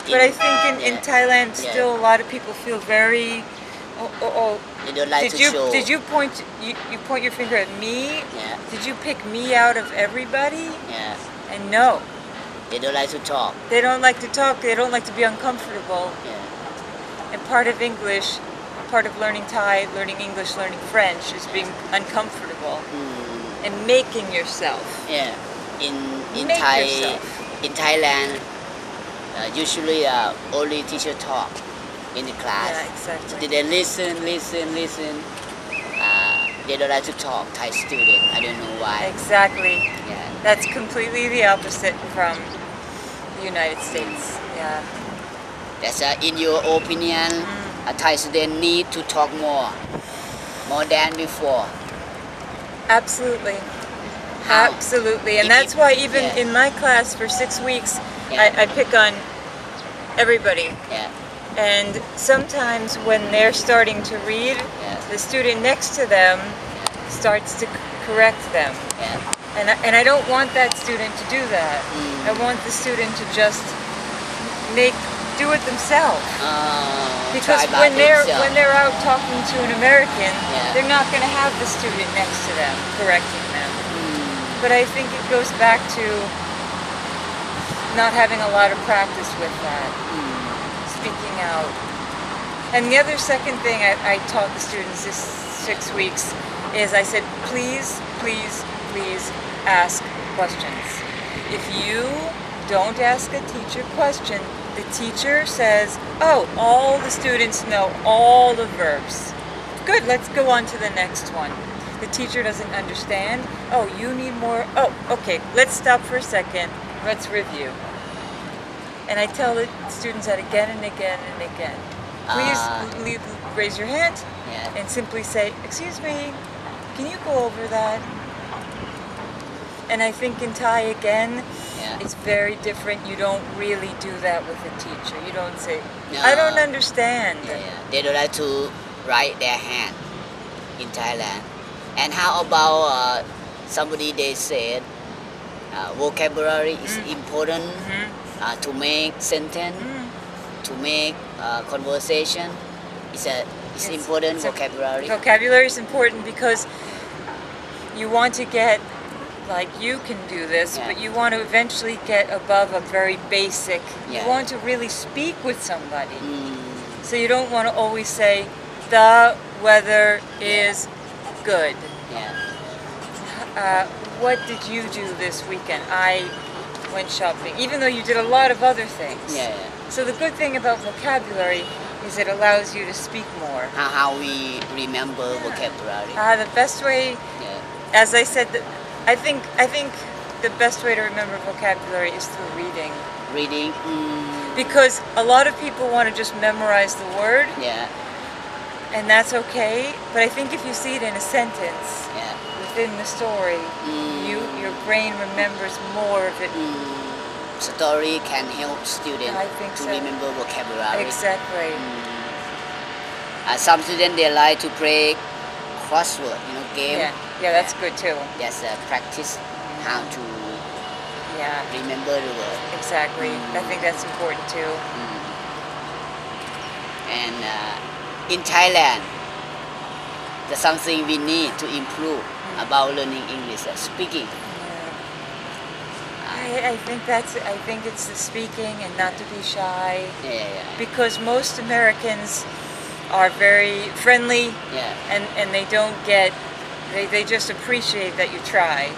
But I think in Thailand still a lot of people feel very. They don't like to show. Did you point your finger at me? Yeah. Did you pick me out of everybody? Yeah. And no. They don't like to talk. They don't like to talk. They don't like to be uncomfortable. Yeah. And part of English, part of learning Thai, learning English, learning French is being uncomfortable and making yourself. Yeah. In Make Thai, yourself. in Thailand, usually only teacher talk in the class. Yeah, exactly. They listen. They don't like to talk, Thai student. I don't know why. Exactly. Yeah. That's completely the opposite from the United States. Yeah. That's in your opinion, a Thai student need to talk more than before. Absolutely. How? Absolutely. And that's why even in my class for 6 weeks, I pick on everybody. Yeah. And sometimes when they're starting to read, the student next to them starts to correct them. Yeah. And I don't want that student to do that. I want the student to just do it themselves. Because when they're out talking to an American, they're not going to have the student next to them correcting them. But I think it goes back to not having a lot of practice with that, speaking out. And the other second thing I taught the students this 6 weeks is I said, please, please, please ask questions. If you don't ask a teacher question, the teacher says, oh, all the students know all the verbs. Good, let's go on to the next one. The teacher doesn't understand. Oh, you need more. Oh, okay, let's stop for a second. Let's review. And I tell the students that again and again and again. Please raise your hand and simply say, excuse me, can you go over that? And I think in Thai, again, it's very different. You don't really do that with a teacher. You don't say, I don't understand. They don't like to write their hand in Thailand. And how about somebody they said vocabulary is important to make sentence, to make conversation. It's important vocabulary. Vocabulary is important because you want to get, like you can do this, but you want to eventually get above a very basic. You want to really speak with somebody. So you don't want to always say, the weather is good. What did you do this weekend? I went shopping, even though you did a lot of other things. So the good thing about vocabulary is it allows you to speak more. How we remember vocabulary? The best way, as I said, I think the best way to remember vocabulary is through reading. Reading? Because a lot of people want to just memorize the word. And that's okay, but I think if you see it in a sentence, within the story, your brain remembers more of it. Story can help students to remember vocabulary. Exactly. Some students, they like to play crossword, game. Yeah, that's good too. That's practice how to remember the word. Exactly. I think that's important too. And in Thailand, there's something we need to improve about learning English, speaking. I think it's the speaking and not to be shy. Because most Americans are very friendly and they don't get, they just appreciate that you try.